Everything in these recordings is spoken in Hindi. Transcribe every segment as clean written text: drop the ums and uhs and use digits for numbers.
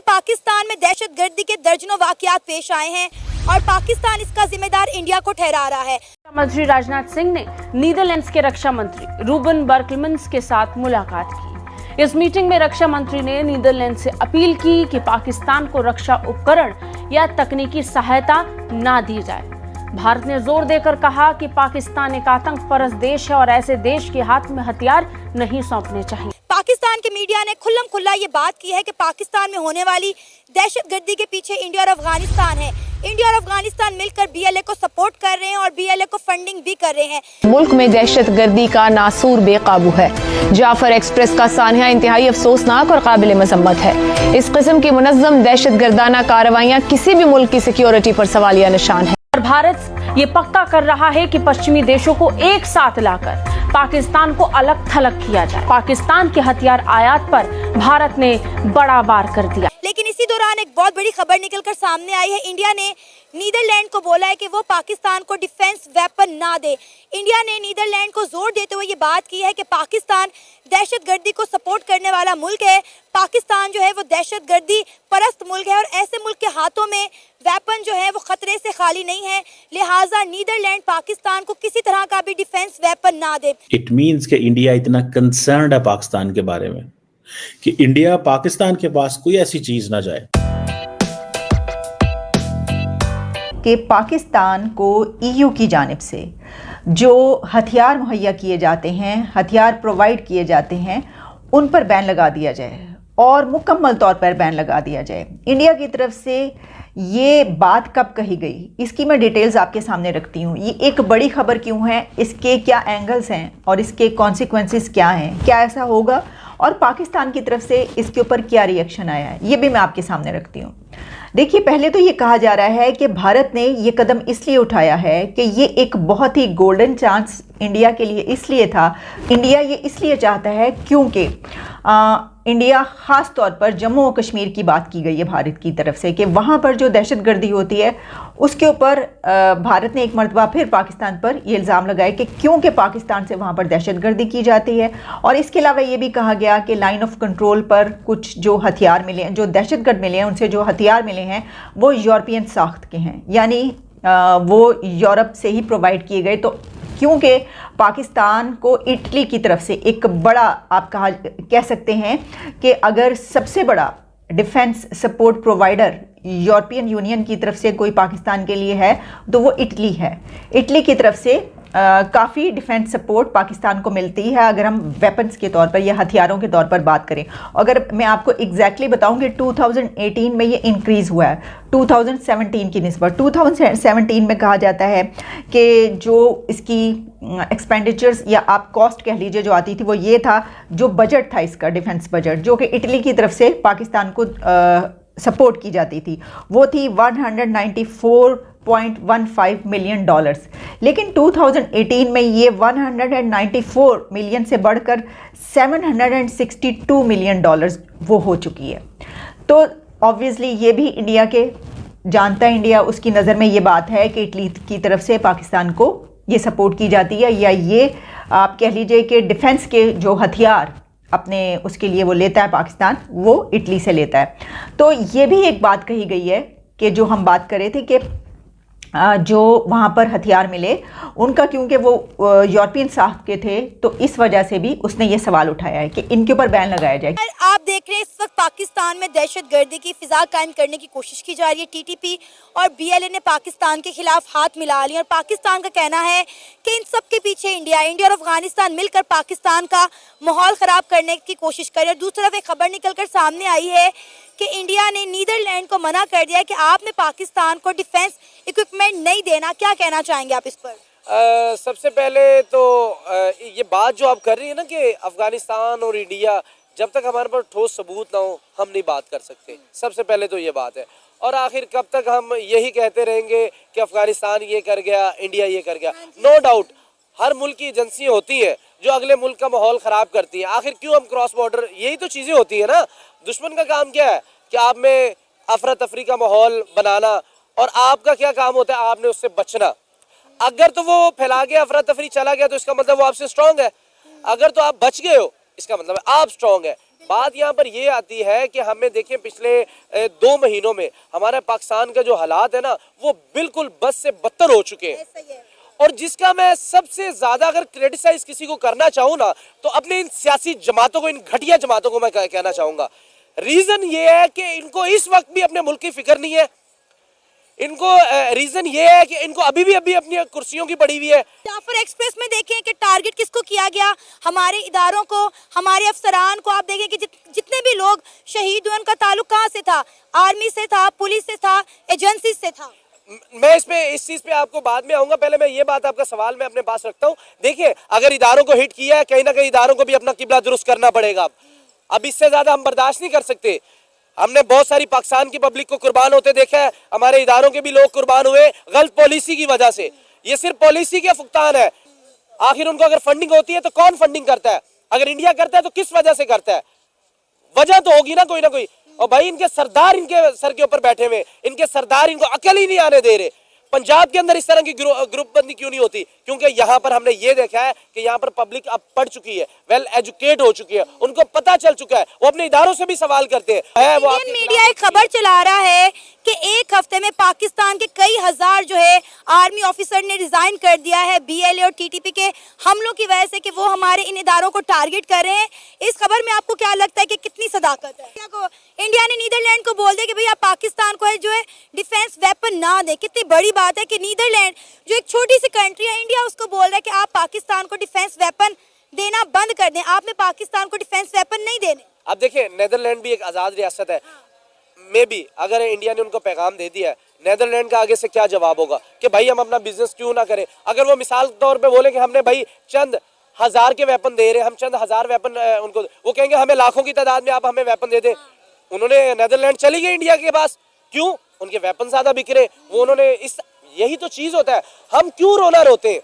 पाकिस्तान में दहशतगर्दी के दर्जनों वाकयात पेश आए हैं और पाकिस्तान इसका जिम्मेदार इंडिया को ठहरा रहा है। मंत्री राजनाथ सिंह ने नीदरलैंड्स के रक्षा मंत्री रूबन बर्कलेमन्स के साथ मुलाकात की। इस मीटिंग में रक्षा मंत्री ने नीदरलैंड से अपील की कि पाकिस्तान को रक्षा उपकरण या तकनीकी सहायता ना दी जाए। भारत ने जोर देकर कहा कि पाकिस्तान एक आतंक परस्त देश है और ऐसे देश के हाथ में हथियार नहीं सौंपने चाहिए। पाकिस्तान के मीडिया ने खुल्लम खुल्ला ये बात की है कि पाकिस्तान में होने वाली दहशतगर्दी के पीछे इंडिया और अफगानिस्तान है। इंडिया और अफगानिस्तान मिलकर बीएलए को सपोर्ट कर रहे हैं और बीएलए को फंडिंग भी कर रहे हैं। मुल्क में दहशतगर्दी का नासूर बेकाबू है। जाफर एक्सप्रेस का सान्या इंतहाई अफसोसनाक और काबिल मजम्मत है। इस किस्म की मुनज़्ज़म दहशतगर्दाना कार्रवाइयाँ किसी भी मुल्क की सिक्योरिटी पर सवालिया निशान है। और भारत ये पक्का कर रहा है कि पश्चिमी देशों को एक साथ लाकर पाकिस्तान को अलग थलग किया जाए। पाकिस्तान के हथियार आयात पर भारत ने बड़ा वार कर दिया। लेकिन इसी दौरान एक बहुत बड़ी खबर निकलकर सामने आई है। इंडिया ने नीदरलैंड को बोला है कि वो पाकिस्तान को डिफेंस वेपन ना दे। इंडिया ने नीदरलैंड को जोर देते हुए ये बात की है कि पाकिस्तान दहशतगर्दी को सपोर्ट करने वाला मुल्क है। पाकिस्तान जो है वो दहशतगर्दी परस्त मुल्क है और ऐसे मुल्क के हाथों में वेपन जो है वो खतरे से खाली नहीं है। लिहाजा नीदरलैंड पाकिस्तान को किसी तरह का भी डिफेंस वेपन ना दे। इट मीन्स कि इंडिया इतना कंसर्न्ड है पाकिस्तान के बारे में कि इंडिया पाकिस्तान के पास कोई ऐसी चीज ना जाए कि पाकिस्तान को ईयू की जानिब से जो हथियार मुहैया किए जाते हैं, हथियार प्रोवाइड किए जाते हैं, उन पर बैन लगा दिया जाए और मुकम्मल तौर पर बैन लगा दिया जाए। इंडिया की तरफ से ये बात कब कही गई, इसकी मैं डिटेल्स आपके सामने रखती हूँ। ये एक बड़ी खबर क्यों है, इसके क्या एंगल्स हैं और इसके कॉन्सिक्वेंसेस क्या हैं, क्या ऐसा होगा और पाकिस्तान की तरफ से इसके ऊपर क्या रिएक्शन आया है, ये भी मैं आपके सामने रखती हूँ। देखिए, पहले तो ये कहा जा रहा है कि भारत ने ये कदम इसलिए उठाया है कि ये एक बहुत ही गोल्डन चांस इंडिया के लिए इसलिए था। इंडिया ये इसलिए चाहता है क्योंकि इंडिया ख़ास तौर पर जम्मू और कश्मीर की बात की गई है भारत की तरफ से कि वहाँ पर जो दहशतगर्दी होती है उसके ऊपर भारत ने एक मरतबा फिर पाकिस्तान पर ये इल्ज़ाम लगाया कि क्योंकि पाकिस्तान से वहाँ पर दहशतगर्दी की जाती है। और इसके अलावा ये भी कहा गया कि लाइन ऑफ कंट्रोल पर कुछ जो हथियार मिले हैं, जो दहशतगर्द मिले हैं, उनसे जो हथियार मिले हैं वो यूरोपियन साख्त के हैं, यानी वो यूरोप से ही प्रोवाइड किए गए। तो क्योंकि पाकिस्तान को इटली की तरफ से एक बड़ा आप कह सकते हैं कि अगर सबसे बड़ा defence support provider European union की तरफ से कोई पाकिस्तान के लिए है तो वो इटली है। इटली की तरफ से काफ़ी डिफेंस सपोर्ट पाकिस्तान को मिलती है अगर हम वेपन्स के तौर पर या हथियारों के तौर पर बात करें। अगर मैं आपको एग्जैक्टली बताऊं कि 2018 में ये इंक्रीज़ हुआ है 2017 की निस्बत। 2017 में कहा जाता है कि जो इसकी एक्सपेंडिचर्स या आप कॉस्ट कह लीजिए जो आती थी वो ये था, जो बजट था इसका डिफेंस बजट जो कि इटली की तरफ से पाकिस्तान को सपोर्ट की जाती थी वो थी 194.15 मिलियन डॉलर्स। लेकिन 2018 में ये 194 मिलियन से बढ़कर 762 मिलियन डॉलर्स वो हो चुकी है। तो ऑब्वियसली ये भी इंडिया के जानता है, इंडिया उसकी नज़र में ये बात है कि इटली की तरफ से पाकिस्तान को ये सपोर्ट की जाती है या ये आप कह लीजिए कि डिफेंस के जो हथियार अपने उसके लिए वो लेता है पाकिस्तान, वो इटली से लेता है। तो ये भी एक बात कही गई है कि जो हम बात कर रहे थे कि जो वहाँ पर हथियार मिले उनका क्योंकि वो यूरोपियन साख्त के थे तो इस वजह से भी उसने ये सवाल उठाया है कि इनके ऊपर बैन लगाया जाए। आप देख रहे हैं इस वक्त पाकिस्तान में दहशतगर्दी की फिजा कायम करने की कोशिश की जा रही है। टीटीपी और बीएलए ने पाकिस्तान के खिलाफ हाथ मिला लिया और पाकिस्तान का कहना है कि इन सब के पीछे इंडिया और अफगानिस्तान मिलकर पाकिस्तान का माहौल ख़राब करने की कोशिश कर रहे हैं। दूसरी तरफ एक खबर निकलकर सामने आई है कि इंडिया ने नीदरलैंड को मना कर दिया कि आपने पाकिस्तान को डिफेंस इक्विपमेंट नहीं देना। क्या कहना चाहेंगे आप इस पर? सबसे पहले तो ये बात जो आप कर रही है ना कि अफगानिस्तान और इंडिया, जब तक हमारे पास ठोस सबूत ना हो हम नहीं बात कर सकते। सबसे पहले तो ये बात है। और आखिर कब तक हम यही कहते रहेंगे कि अफगानिस्तान ये कर गया, इंडिया ये कर गया? नो डाउट हर मुल्क की एजेंसी होती है जो अगले मुल्क का माहौल ख़राब करती है। आखिर क्यों हम क्रॉस बॉर्डर, यही तो चीज़ें होती है ना। दुश्मन का काम क्या है कि आप में अफरा तफरी का माहौल बनाना और आपका क्या काम होता है आपने उससे बचना। अगर तो वो फैला गया, अफरा तफरी चला गया तो इसका मतलब वो आपसे स्ट्रांग है। अगर तो आप बच गए हो इसका मतलब आप स्ट्रांग है। बात यहाँ पर ये आती है कि हमें देखें पिछले 2 महीनों में हमारे पाकिस्तान का जो हालात है ना वो बिल्कुल बस से बदतर हो चुके हैं। और जिसका मैं सबसे ज्यादा अगर क्रिटिसाइज किसी को करना चाहूँ ना तो अपने इन सियासी जमातों को, इन घटिया जमातों को मैं कहना चाहूंगा। रीजन ये है कि इनको इस वक्त भी अपने मुल्क की फिक्र नहीं है। इनको रीजन ये है कि इनको अभी अपनी कुर्सियों की पड़ी हुई है। जाफर एक्सप्रेस में देखें कि टारगेट किसको किया गया, हमारे इदारों को, हमारे अफसरान को। आप देखें कि जितने भी लोग शहीद हुए उनका ताल्लुक कहाँ से था, आर्मी से था, पुलिस से था, एजेंसी से था। मैं इस चीज पे आपको बाद में आऊंगा, पहले मैं ये बात, आपका सवाल मैं अपने पास रखता हूँ। देखिए अगर इदारों को हिट किया है, कहीं ना कहीं इदारों को भी अपना किबला दुरुस्त करना पड़ेगा। अब इससे ज्यादा हम बर्दाश्त नहीं कर सकते। हमने बहुत सारी पाकिस्तान की पब्लिक को कुर्बान होते देखा है, हमारे इदारों के भी लोग कुर्बान हुए गलत पॉलिसी की वजह से। ये सिर्फ पॉलिसी के फुकतान है। आखिर उनको अगर फंडिंग होती है तो कौन फंडिंग करता है? अगर इंडिया करता है तो किस वजह से करता है? वजह तो होगी ना कोई ना कोई। और भाई इनके सरदार इनके सर के ऊपर बैठे हुए, इनके सरदार इनको अकल ही नहीं आने दे रहे। पंजाब के अंदर इस तरह की ग्रुप बंदी क्यों नहीं होती? क्योंकि यहाँ पर हमने ये देखा है कि यहाँ पर पब्लिक अब पढ़ चुकी है, वेल एजुकेट हो चुकी है, उनको पता चल चुका है, वो अपने इदारों से भी सवाल करते हैं। वो इंडियन मीडिया एक खबर चला रहा है कि एक हफ्ते में पाकिस्तान के कई हजार जो है आर्मी ऑफिसर ने रिजाइन कर दिया है बीएलए और टीटीपी के हमलों की वजह से कि वो हमारे इन इदारों को टारगेट कर रहे हैं। इस खबर में आपको क्या लगता है कि कितनी सदाकत है? इंडिया ने नीदरलैंड को बोल दिया कि भैया पाकिस्तान को जो है डिफेंस वेपन ना दे। कितनी बड़ी बात है कि नीदरलैंड जो एक छोटी सी कंट्री है, इंडिया उसको बोल रहा है कि आप पाकिस्तान को डिफेंस वेपन देना बंद कर दें, आपने पाकिस्तान को डिफेंस वेपन नहीं देने। अब देखिए नीदरलैंड भी एक आजाद रियासत है। मे भी अगर इंडिया ने उनको पैगाम दे दिया है, नीदरलैंड का आगे से क्या जवाब होगा कि भाई हम अपना बिजनेस क्यों ना करें? अगर वो मिसाल तौर पे बोले कि हमने भाई चंद हजार के वेपन दे रहे हैं, हम चंद हजार वेपन उनको, वो कहेंगे हमें लाखों की तादाद में आप हमें वेपन दे दें। उन्होंने नीदरलैंड चली गई इंडिया के पास, क्यों? उनके वेपन ज्यादा बिक रहे। वो उन्होंने यही तो चीज होता है। हम क्यों रोना रोते हैं?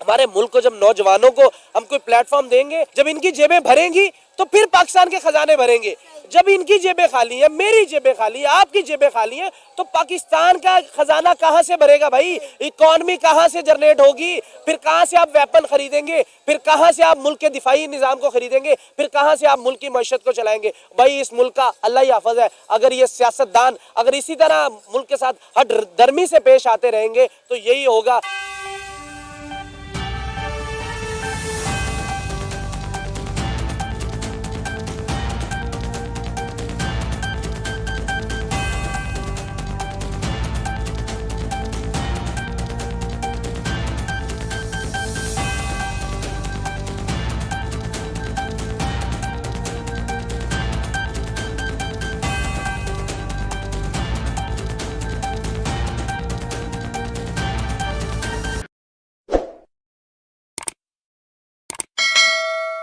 हमारे मुल्क को जब नौजवानों को हम कोई प्लेटफॉर्म देंगे, जब इनकी जेबें भरेंगी तो फिर पाकिस्तान के खजाने भरेंगे। जब इनकी जेबें खाली है, मेरी जेबें खाली है, आपकी जेबें खाली है, तो पाकिस्तान का खजाना कहां से भरेगा भाई? इकॉनमी कहां से जनरेट होगी? फिर कहां से आप वेपन खरीदेंगे? फिर कहां से आप मुल्क के दिफाई निजाम को खरीदेंगे? फिर कहां से आप मुल्क की मईशत को चलाएंगे? भाई इस मुल्क का अल्लाह ही हाफिज है। अगर ये सियासतदान अगर इसी तरह मुल्क के साथ हट दर्मी से पेश आते रहेंगे तो यही होगा।